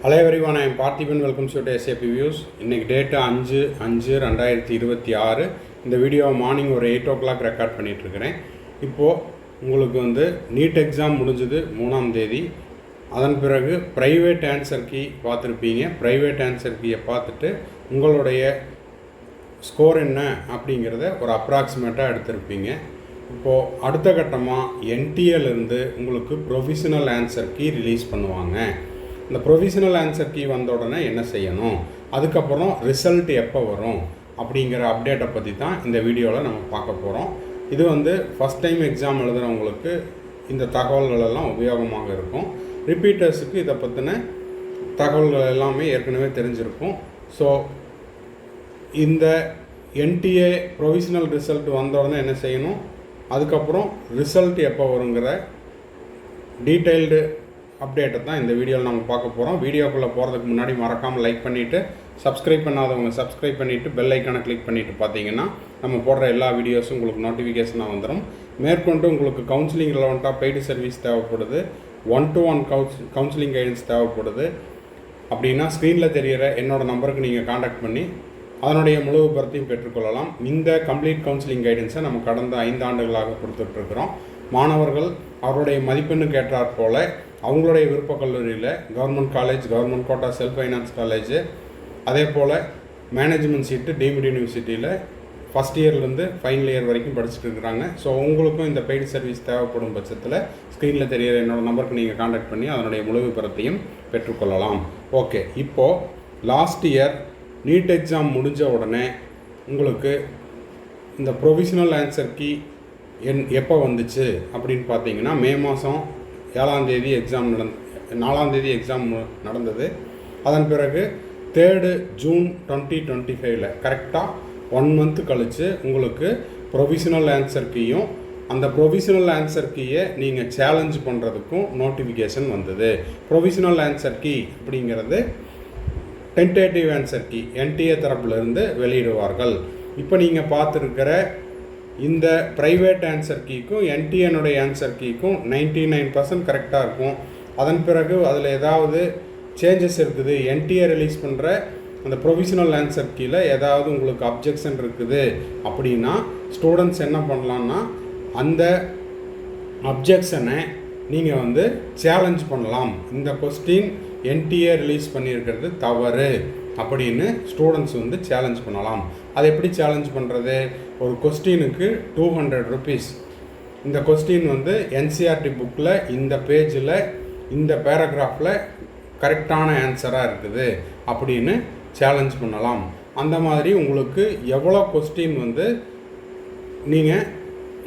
Hello everyone, I am Parthiban. Welcome to SAP Views. இன்னைக்கு date 5/5/2026. இந்த video morning ஒரு 8 o'clock record பண்ணிகிட்ருக்கிறேன். இப்போது உங்களுக்கு நீட் எக்ஸாம் முடிஞ்சது 3ஆம் தேதி. அதன் பிறகு ப்ரைவேட் ஆன்சர் கீ பார்த்துருப்பீங்க. ப்ரைவேட் ஆன்சர் கீயை பார்த்துட்டு உங்களுடைய ஸ்கோர் என்ன அப்படிங்கிறத ஒரு அப்ராக்சிமேட்டாக எடுத்திருப்பீங்க. இப்போது அடுத்த கட்டமாக என்டிஏலேருந்து உங்களுக்கு ப்ரொவிஷனல் ஆன்சர் கீ ரிலீஸ் பண்ணுவாங்க. இந்த ப்ரொவிஷனல் ஆன்சர் கீ வந்த உடனே என்ன செய்யணும், அதுக்கப்புறம் ரிசல்ட் எப்போ வரும் அப்படிங்கிற அப்டேட்டை பற்றி தான் இந்த வீடியோவில் நம்ம பார்க்க போகிறோம். இது ஃபஸ்ட் டைம் எக்ஸாம் எழுதுகிறவங்களுக்கு இந்த தகவல்கள் எல்லாம் உபயோகமாக இருக்கும். ரிப்பீட்டர்ஸுக்கு இதை பற்றின தகவல்கள் எல்லாமே ஏற்கனவே தெரிஞ்சிருக்கும். ஸோ இந்த என்டிஏ ப்ரொவிஷனல் ரிசல்ட் வந்த உடனே என்ன செய்யணும், அதுக்கப்புறம் ரிசல்ட் எப்போ வருங்கிற டீட்டெயில்டு அப்டேட்டை தான் இந்த வீடியோவில் நம்ம பார்க்க போகிறோம். வீடியோக்குள்ளே போகிறதுக்கு முன்னாடி மறக்காமல் லைக் பண்ணிவிட்டு, சப்ஸ்கிரைப் பண்ணாதவங்க சப்ஸ்கிரைப் பண்ணிவிட்டு பெல் ஐக்கானை கிளிக் பண்ணிவிட்டு பார்த்தீங்கன்னா நம்ம போடுற எல்லா வீடியோஸும் உங்களுக்கு நோட்டிஃபிகேஷனாக வந்துடும். மேற்கொண்டு உங்களுக்கு கவுன்சிலிங் ரெலவெண்ட்டாக பெய்டு சர்வீஸ் தேவைப்படுது, 1-to-1 கவுன்சிலிங் கைடன்ஸ் தேவைப்படுது அப்படின்னா ஸ்க்ரீனில் தெரிகிற என்னோடய நம்பருக்கு நீங்கள் காண்டாக்ட் பண்ணி அதனுடைய முழு விபரத்தையும் பெற்றுக்கொள்ளலாம். இந்த கம்ப்ளீட் கவுன்சிலிங் கைடன்ஸை நம்ம கடந்த 5 ஆண்டுகளாக கொடுத்துட்ருக்குறோம். மாணவர்கள் அவருடைய மதிப்பெண்ணுக்கு ஏற்றாற் போல் அவங்களுடைய விருப்ப கல்லூரியில் government college, government quota, self finance college, அதே போல் மேனேஜ்மெண்ட் சீட்டு டீம்டு யூனிவர்சிட்டியில் ஃபஸ்ட் இயர்லேருந்து ஃபைனல் இயர் வரைக்கும் படிச்சுட்டு இருக்கிறாங்க. ஸோ உங்களுக்கும் இந்த பெய்டு சர்வீஸ் தேவைப்படும் பட்சத்தில் ஸ்க்ரீனில் தெரிகிற என்னோடய நம்பருக்கு நீங்கள் காண்டாக்ட் பண்ணி அதனுடைய முழு விபரத்தையும் பெற்றுக்கொள்ளலாம். ஓகே, இப்போது லாஸ்ட் இயர் நீட் எக்ஸாம் முடிஞ்ச உடனே உங்களுக்கு இந்த ப்ரொவிஷனல் ஆன்சர் கீ எப்போ வந்துச்சு அப்படின்னு பார்த்தீங்கன்னா, மே மாதம் 7ஆம் தேதி எக்ஸாம் 4ஆம் தேதி எக்ஸாம் நடந்தது. அதன் பிறகு 3 ஜூன் 2025 கரெக்டாக 1 month கழித்து உங்களுக்கு ப்ரொவிஷனல் ஆன்சர் கீயும் அந்த ப்ரொவிஷனல் ஆன்சர் கீயை நீங்கள் சேலஞ்ச் பண்ணுறதுக்கும் நோட்டிஃபிகேஷன் வந்தது. ப்ரொவிஷனல் ஆன்சர் கீ அப்படிங்கிறது டென்டேட்டிவ் ஆன்சர் கீ என்டிஏ தரப்பிலிருந்து வெளியிடுவார்கள். இப்போ நீங்கள் பார்த்துருக்கிற இந்த ப்ரைவேட் ஆன்சர் கீக்கும் என்டிஏனுடைய ஆன்சர் கீக்கும் 99% கரெக்டாக இருக்கும். அதன் பிறகு அதில் ஏதாவது சேஞ்சஸ் இருக்குது, என்டிஏ ரிலீஸ் பண்ணுற அந்த ப்ரொவிஷனல் ஆன்சர் கீயில் ஏதாவது உங்களுக்கு அப்ஜெக்ஷன் இருக்குது அப்படின்னா ஸ்டூடெண்ட்ஸ் என்ன பண்ணலான்னா அந்த அப்ஜெக்ஷனை நீங்கள் சேலஞ்ச் பண்ணலாம். இந்த கொஸ்டின் என்டிஏ ரிலீஸ் பண்ணியிருக்கிறது தவறு அப்படின்னு ஸ்டூடெண்ட்ஸ் சேலஞ்ச் பண்ணலாம். அதை எப்படி சேலஞ்ச் பண்ணுறது, ஒரு கொஸ்டினுக்கு 200 rupees. இந்த கொஸ்டின் என்சிஆர்டி புக்கில் இந்த பேஜில் இந்த பேராகிராஃபில் கரெக்டான ஆன்சராக இருக்குது அப்படின்னு சேலஞ்ச் பண்ணலாம். அந்த மாதிரி உங்களுக்கு எவ்வளோ கொஸ்டின் நீங்கள்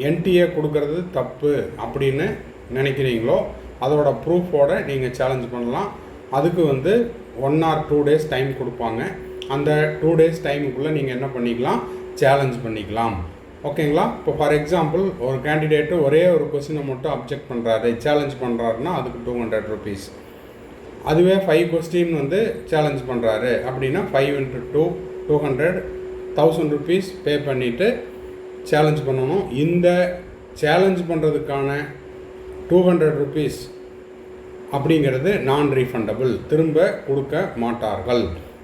என்டிஏ கொடுக்கறது தப்பு அப்படின்னு நினைக்கிறீங்களோ அதோட ப்ரூஃபோடு நீங்கள் சேலஞ்ச் பண்ணலாம். அதுக்கு 1 or 2 days டைம் கொடுப்பாங்க. அந்த 2 days டைமுக்குள்ளே நீங்கள் என்ன பண்ணிக்கலாம், சேலஞ்ச் பண்ணிக்கலாம். ஓகேங்களா? இப்போ ஃபார் எக்ஸாம்பிள் ஒரு கேண்டிடேட்டு ஒரே ஒரு கொஸ்டினை மட்டும் அப்ஜெக்ட் பண்ணுறாரு, சேலஞ்ச் பண்ணுறாருன்னா அதுக்கு 200 rupees. அதுவே 5 கொஸ்டின் சேலஞ்ச் பண்ணுறாரு அப்படின்னா 5 into 2 200 1000 rupees பே பண்ணிவிட்டு சேலஞ்ச் பண்ணணும். இந்த சேலஞ்ச் பண்ணுறதுக்கான 200 rupees அப்படிங்கிறது நான் ரீஃபண்டபிள், திரும்ப கொடுக்க மாட்டார்கள்.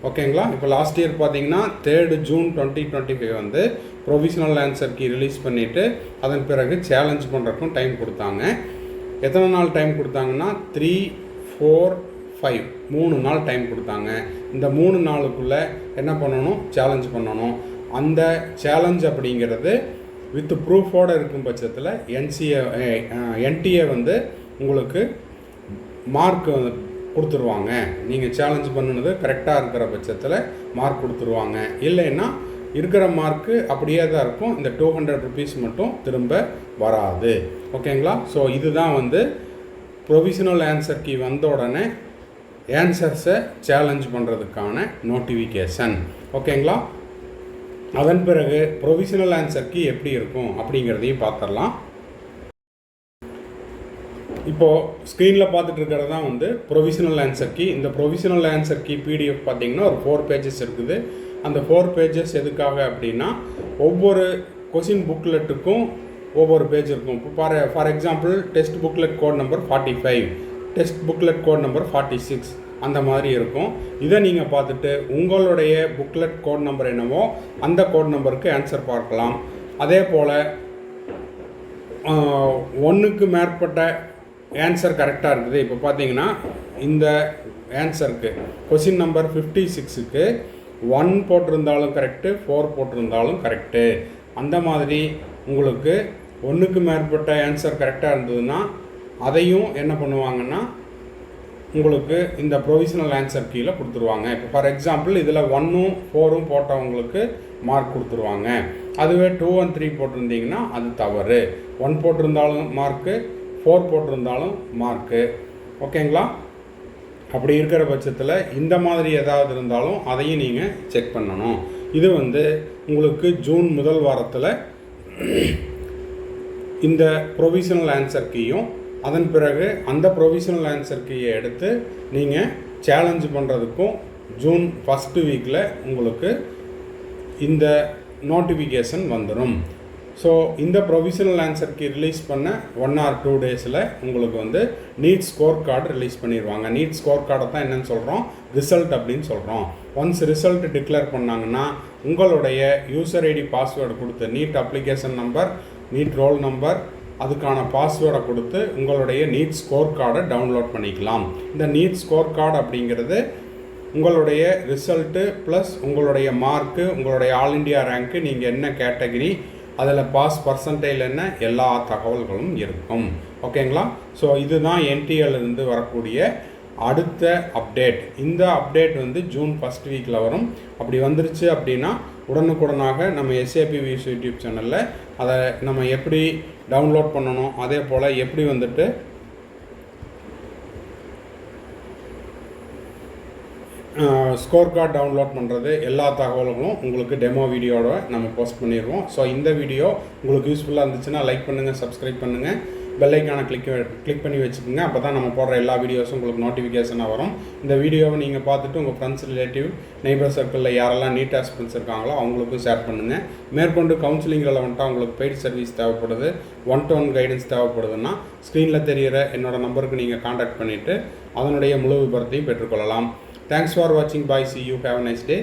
ஓகேங்களா? இப்போ லாஸ்ட் இயர் பார்த்தீங்கன்னா 3 June 2025 provisional answer key release பண்ணிவிட்டு அதன் பிறகு சேலஞ்ச் பண்ணுறதுக்கும் டைம் கொடுத்தாங்க. எத்தனை நாள் டைம் கொடுத்தாங்கன்னா 3, 4, 5 3 நாள் டைம் கொடுத்தாங்க. இந்த 3 நாளுக்குள்ளே என்ன பண்ணணும், சேலஞ்ச் பண்ணணும். அந்த சேலஞ்ச் அப்படிங்கிறது வித் ப்ரூஃபோடு இருக்கும் பட்சத்தில் என்டிஏ உங்களுக்கு மார்க் கொடுத்துருவாங்க. நீங்கள் சேலஞ்ச் பண்ணினது கரெக்டாக இருக்கிற பட்சத்தில் மார்க் கொடுத்துருவாங்க. இல்லைன்னா இருக்கிற மார்க்கு அப்படியே தான் இருக்கும், இந்த 200 rupees மட்டும் திரும்ப வராது. ஓகேங்களா? ஸோ இதுதான் ப்ரொவிஷனல் ஆன்சர் கீ வந்த உடனே ஆன்சர்ஸை சேலஞ்ச் பண்ணுறதுக்கான நோட்டிஃபிகேஷன். ஓகேங்களா? அதன் பிறகு ப்ரொவிஷனல் ஆன்சர் கீ எப்படி இருக்கும் அப்படிங்கிறதையும் பார்த்துடலாம். இப்போது ஸ்க்ரீனில் பார்த்துட்டு இருக்கிறது தான் ப்ரொவிஷனல் ஆன்சர் கீ. இந்த ப்ரொவிஷனல் ஆன்சர் கீ பிடிஎஃப் பார்த்திங்கன்னா ஒரு 4 pages இருக்குது. அந்த 4 pages எதுக்காக அப்படின்னா ஒவ்வொரு கொஷின் புக்லெட்டுக்கும் ஒவ்வொரு பேஜ் இருக்கும். For example test booklet code number 45, test booklet code number 46, அந்த மாதிரி இருக்கும். இதை நீங்கள் பார்த்துட்டு உங்களுடைய புக்லெட் கோட் நம்பர் என்னவோ அந்த கோட் நம்பருக்கு ஆன்சர் பார்க்கலாம். அதே போல் ஒன்றுக்கு மேற்பட்ட ஆன்சர் கரெக்டாக இருக்குது. இப்போ பார்த்தீங்கன்னா இந்த ஆன்சருக்கு கொஷின் நம்பர் 56க்கு 1 போட்டிருந்தாலும் கரெக்டு, 4 போட்டிருந்தாலும் கரெக்டு. அந்த மாதிரி உங்களுக்கு ஒன்றுக்கு மேற்பட்ட ஆன்சர் கரெக்டாக இருந்ததுன்னா அதையும் என்ன பண்ணுவாங்கன்னா உங்களுக்கு இந்த ப்ரொவிஷனல் ஆன்சர் கீழே கொடுத்துருவாங்க. இப்போ ஃபார் எக்ஸாம்பிள் இதில் 1ம் 4ம் போட்டவங்களுக்கு மார்க் கொடுத்துருவாங்க. அதுவே 2 and 3 போட்டிருந்தீங்கன்னா அது தவறு. 1 போட்டிருந்தாலும் மார்க்கு, 4 போட்டிருந்தாலும் மார்க்கு. ஓகேங்களா? அப்படி இருக்கிற பட்சத்தில் இந்த மாதிரி ஏதாவது இருந்தாலும் அதையும் நீங்கள் செக் பண்ணணும். இது உங்களுக்கு ஜூன் முதல் வாரத்தில் இந்த ப்ரொவிஷனல் ஆன்சர் கீயும் அதன் பிறகு அந்த ப்ரொவிஷனல் ஆன்சர் கீயை எடுத்து நீங்கள் சேலஞ்சு பண்ணுறதுக்கும் ஜூன் ஃபஸ்ட்டு வீக்கில் உங்களுக்கு இந்த நோட்டிஃபிகேஷன் வந்துடும். ஸோ இந்த ப்ரொவிஷனல் ஆன்சர் கீ ரிலீஸ் பண்ண 1 or 2 டேஸில் உங்களுக்கு நீட் ஸ்கோர் கார்டு ரிலீஸ் பண்ணிடுவாங்க. நீட் ஸ்கோர் கார்டை தான் என்னென்னு சொல்கிறோம், ரிசல்ட் அப்படின்னு சொல்கிறோம். ஒன்ஸ் ரிசல்ட் டிக்ளேர் பண்ணாங்கன்னா உங்களுடைய யூசர் ஐடி பாஸ்வேர்டு கொடுத்து NEET application number, NEET roll number, அதுக்கான பாஸ்வேர்டை கொடுத்து உங்களுடைய நீட் ஸ்கோர் கார்டை டவுன்லோட் பண்ணிக்கலாம். இந்த நீட் ஸ்கோர் கார்டு அப்படிங்கிறது உங்களுடைய ரிசல்ட்டு ப்ளஸ் உங்களுடைய மார்க்கு, உங்களுடைய ஆல் இண்டியா ரேங்க்கு, நீங்கள் என்ன கேட்டகரி, அதில் பாஸ் பர்சன்டேஜ் என்ன, எல்லா தகவல்களும் இருக்கும். ஓகேங்களா? ஸோ இதுதான் என்டிஏலேருந்து வரக்கூடிய அடுத்த அப்டேட். இந்த அப்டேட் ஜூன் ஃபஸ்ட் வீக்கில் வரும். அப்படி வந்துருச்சு அப்படின்னா உடனுக்குடனாக நம்ம எஸ்ஏபி வியூஸ் யூடியூப் சேனலில் அதை நம்ம எப்படி டவுன்லோட் பண்ணணும், அதே போல் எப்படி ஸ்கோர் கார்டு டவுன்லோட் பண்ணுறது எல்லா தகவல்களும் உங்களுக்கு டெமோ வீடியோட நம்ம போஸ்ட் பண்ணிடுவோம். ஸோ இந்த வீடியோ உங்களுக்கு யூஸ்ஃபுல்லாக இருந்துச்சுன்னா லைக் பண்ணுங்கள், சப்ஸ்கிரைப் பண்ணுங்கள், பெல் ஐக்கானை கிளிக் பண்ணி வச்சுக்கோங்க. அப்போ தான் நம்ம போடுற எல்லா வீடியோஸும் உங்களுக்கு நோட்டிஃபிகேஷனாக வரும். இந்த வீடியோவை நீங்கள் பார்த்துட்டு உங்கள் ஃப்ரெண்ட்ஸ், ரிலேட்டிவ், நெய்பர் சர்க்கிளில் யாரெல்லாம் நீட் ஆஸ்பிரன்ஸ் இருக்காங்களோ அவங்களுக்கும் ஷேர் பண்ணுங்கள். மேற்கொண்டு கவுன்சிலிங் ரெலவெண்ட்டாக உங்களுக்கு பெய்ட் சர்வீஸ் தேவைப்படுது, 1-to-1 கைடன்ஸ் தேவைப்படுதுன்னா ஸ்க்ரீனில் தெரிகிற என்னோடய நம்பருக்கு நீங்கள் காண்டாக்ட் பண்ணிவிட்டு அதனுடைய முழு விபரத்தையும் பெற்றுக்கொள்ளலாம். Thanks for watching. Bye. See you. Have a nice day.